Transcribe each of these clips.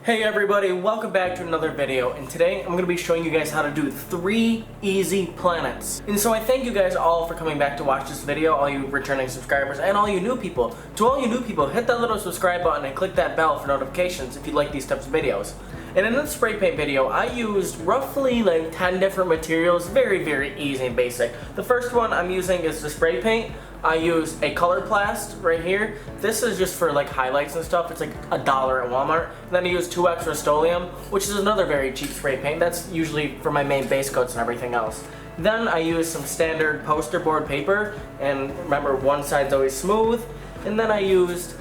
Hey everybody, welcome back to another video, and today I'm going to be showing you guys how to do 3 easy planets. And so I thank you guys all for coming back to watch this video, all you returning subscribers and all you new people. To all you new people, hit that little subscribe button and click that bell for notifications if you like these types of videos. And in this spray paint video, I used roughly like 10 different materials, very easy and basic. The first one I'm using is the spray paint. I use a color plast right here. This is just for like highlights and stuff. It's like $1 at Walmart. And then I use 2X Rustoleum, which is another very cheap spray paint. That's usually for my main base coats and everything else. Then I use some standard poster board paper, and remember, one side's always smooth. And then I used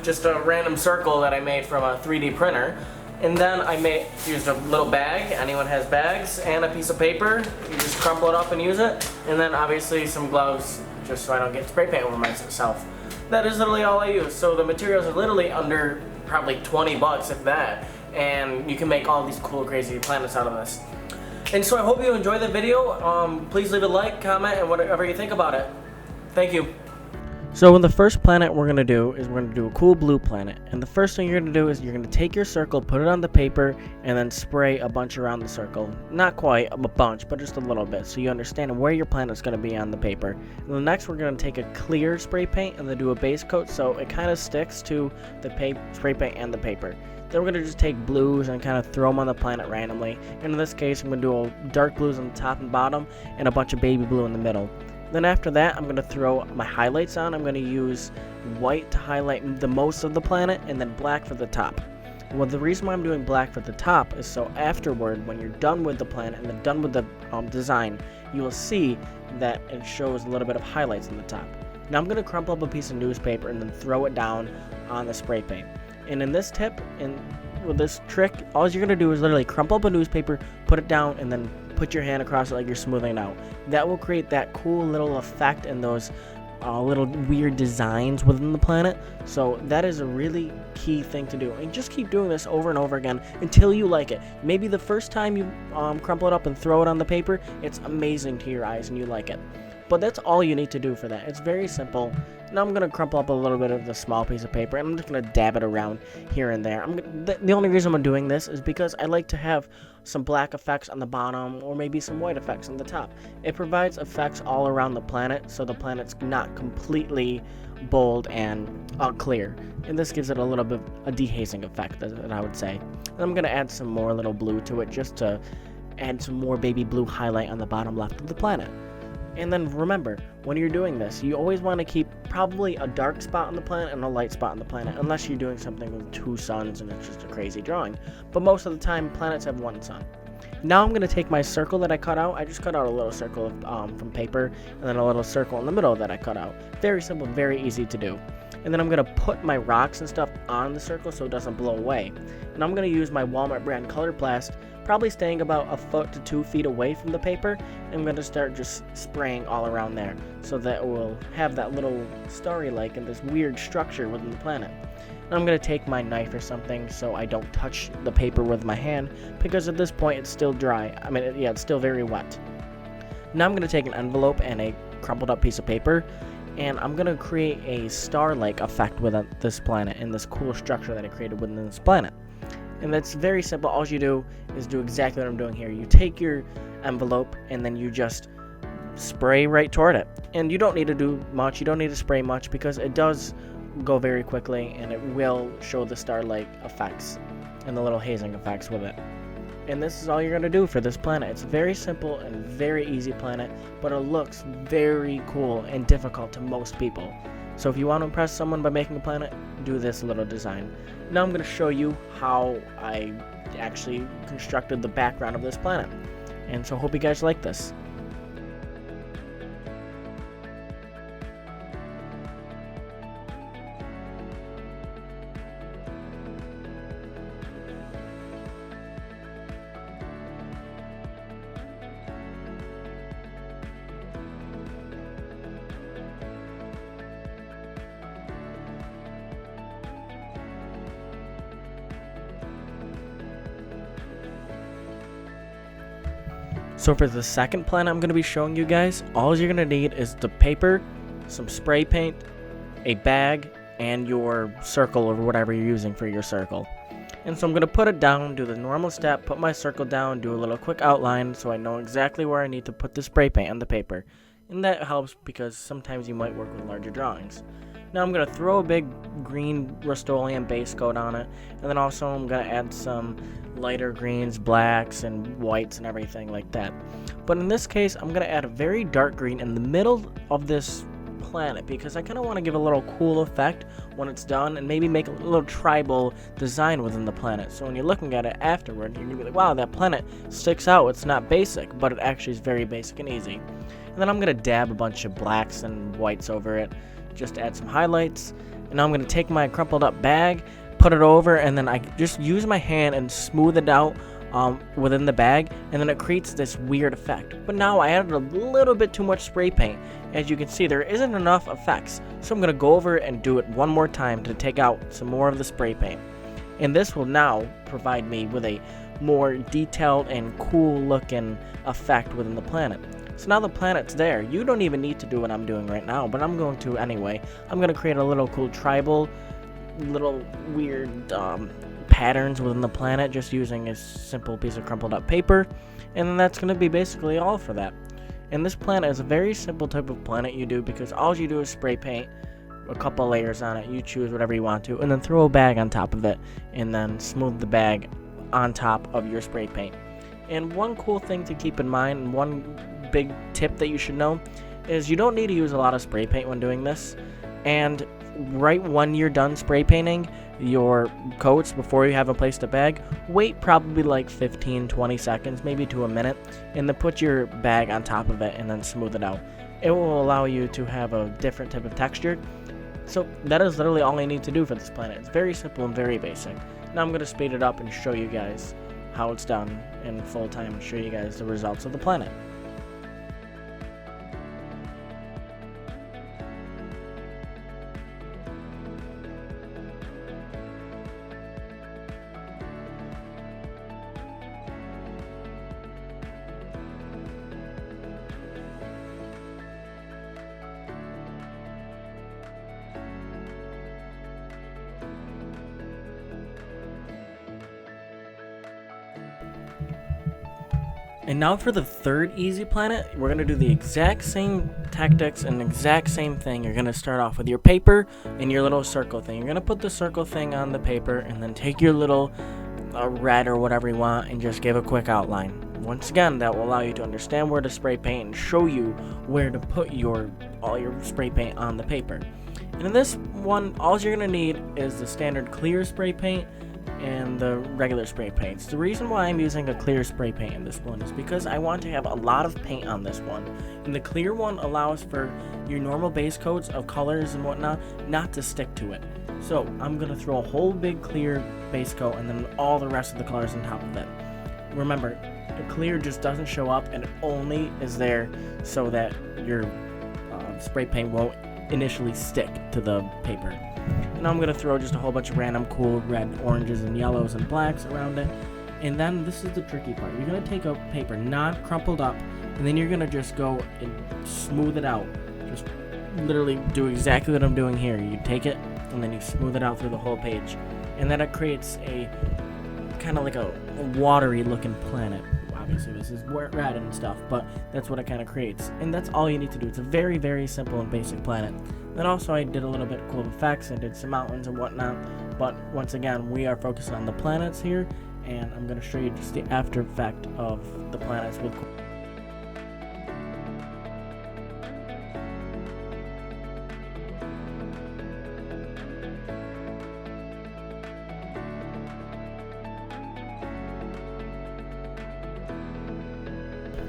just a random circle that I made from a 3D printer. And then I used a little bag, anyone has bags, and a piece of paper. You just crumple it up and use it. And then obviously some gloves, just so I don't get spray paint over myself. That is literally all I use. So the materials are literally under probably 20 bucks, if that. And you can make all these cool, crazy planets out of this. And so I hope you enjoy the video. Please leave a like, comment, and whatever you think about it. Thank you. So the first planet we're going to do is we're going to do a cool blue planet. And the first thing you're going to do is you're going to take your circle, put it on the paper, and then spray a bunch around the circle. Not quite a bunch, but just a little bit, so you understand where your planet's going to be on the paper. And then next we're going to take a clear spray paint and then do a base coat so it kind of sticks to the spray paint and the paper. Then we're going to just take blues and kind of throw them on the planet randomly. And in this case, I'm going to do dark blues on the top and bottom and a bunch of baby blue in the middle. Then after that, I'm going to throw my highlights on. I'm going to use white to highlight the most of the planet and then black for the top. Well, the reason why I'm doing black for the top is so afterward, when you're done with the planet and then done with the design, you will see that it shows a little bit of highlights in the top. Now I'm going to crumple up a piece of newspaper and then throw it down on the spray paint. And in this tip, with this trick, all you're going to do is literally crumple up a newspaper, put it down, and then put your hand across it like you're smoothing it out. That will create that cool little effect and those little weird designs within the planet. So that is a really key thing to do. And just keep doing this over and over again until you like it. Maybe the first time you crumple it up and throw it on the paper, it's amazing to your eyes and you like it. But that's all you need to do for that. It's very simple. Now I'm going to crumple up a little bit of the small piece of paper and I'm just going to dab it around here and there. The only reason I'm doing this is because I like to have some black effects on the bottom or maybe some white effects on the top. It provides effects all around the planet so the planet's not completely bold and clear. And this gives it a little bit of a dehazing effect, that I would say. And I'm going to add some more little blue to it just to add some more baby blue highlight on the bottom left of the planet. And then remember, when you're doing this, you always want to keep probably a dark spot on the planet and a light spot on the planet, unless you're doing something with 2 suns and it's just a crazy drawing. But most of the time, planets have 1 sun. Now I'm going to take my circle that I cut out. I just cut out a little circle from paper, and then a little circle in the middle that I cut out. Very simple, very easy to do. And then I'm going to put my rocks and stuff on the circle so it doesn't blow away. And I'm going to use my Walmart brand color plast, probably staying about 1 foot to 2 feet away from the paper. And I'm going to start just spraying all around there so that it will have that little starry-like and this weird structure within the planet. And I'm going to take my knife or something so I don't touch the paper with my hand, because at this point it's still dry. It's still very wet. Now I'm going to take an envelope and a crumpled up piece of paper, and I'm going to create a star-like effect within this planet and this cool structure that I created within this planet. And that's very simple. All you do is do exactly what I'm doing here. You take your envelope and then you just spray right toward it. And you don't need to do much. You don't need to spray much because it does go very quickly and it will show the star-like effects and the little hazing effects with it. And this is all you're going to do for this planet. It's a very simple and very easy planet, but it looks very cool and difficult to most people. So if you want to impress someone by making a planet, do this little design. Now I'm going to show you how I actually constructed the background of this planet. And so hope you guys like this. So for the second planet I'm going to be showing you guys, all you're going to need is the paper, some spray paint, a bag, and your circle or whatever you're using for your circle. And so I'm going to put it down, do the normal step, put my circle down, do a little quick outline so I know exactly where I need to put the spray paint on the paper. And that helps because sometimes you might work with larger drawings. Now I'm going to throw a big green Rustoleum base coat on it, and then also I'm going to add some lighter greens, blacks, and whites and everything like that. But in this case, I'm going to add a very dark green in the middle of this planet because I kind of want to give a little cool effect when it's done and maybe make a little tribal design within the planet. So when you're looking at it afterward, you're going to be like, wow, that planet sticks out. It's not basic, but it actually is very basic and easy. And then I'm going to dab a bunch of blacks and whites over it, just to add some highlights. And now I'm going to take my crumpled up bag, put it over, and then I just use my hand and smooth it out within the bag, and then it creates this weird effect. But now I added a little bit too much spray paint. As you can see, there isn't enough effects, so I'm going to go over and do it one more time to take out some more of the spray paint. And this will now provide me with a more detailed and cool looking effect within the planet. So now the planet's there. You don't even need to do what I'm doing right now, but I'm going to anyway. I'm going to create a little cool tribal, little weird patterns within the planet just using a simple piece of crumpled up paper. And then that's going to be basically all for that. And this planet is a very simple type of planet you do because all you do is spray paint a couple layers on it. You choose whatever you want to, and then throw a bag on top of it, and then smooth the bag on top of your spray paint. And one cool thing to keep in mind, and one big tip that you should know, is you don't need to use a lot of spray paint when doing this. And right when you're done spray painting your coats, before you have a place to bag, wait probably like 15-20 seconds, maybe to a minute, and then put your bag on top of it and then smooth it out. It will allow you to have a different type of texture. So that is literally all I need to do for this planet. It's very simple and very basic. Now I'm going to speed it up and show you guys how it's done in full time and show you guys the results of the planet. And now for the third easy planet, we're going to do the exact same tactics and exact same thing. You're going to start off with your paper and your little circle thing. You're going to put the circle thing on the paper and then take your little red or whatever you want and just give a quick outline. Once again, that will allow you to understand where to spray paint and show you where to put all your spray paint on the paper. And in this one, all you're going to need is the standard clear spray paint and the regular spray paints. The reason why I'm using a clear spray paint in this one is because I want to have a lot of paint on this one. And the clear one allows for your normal base coats of colors and whatnot not to stick to it. So I'm going to throw a whole big clear base coat and then all the rest of the colors on top of it. Remember, the clear just doesn't show up and it only is there so that your spray paint won't initially stick to the paper. And I'm going to throw just a whole bunch of random cool red, oranges, and yellows and blacks around it. And then this is the tricky part. You're going to take a paper not crumpled up, and then you're going to just go and smooth it out. Just literally do exactly what I'm doing here. You take it, and then you smooth it out through the whole page. And then it creates a kind of like a watery looking planet. Obviously this is red and stuff, but that's what it kind of creates. And that's all you need to do. It's a very, very simple and basic planet. Then also I did a little bit of cool effects. I did some mountains and whatnot. But once again, we are focusing on the planets here. And I'm going to show you just the after effect of the planets with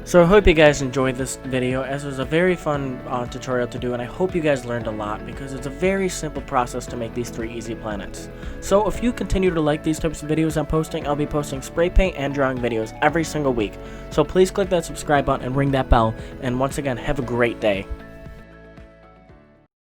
So I hope you guys enjoyed this video, as it was a very fun tutorial to do, and I hope you guys learned a lot because it's a very simple process to make these 3 easy planets. So if you continue to like these types of videos I'm posting, I'll be posting spray paint and drawing videos every single week. So please click that subscribe button and ring that bell, and once again, have a great day.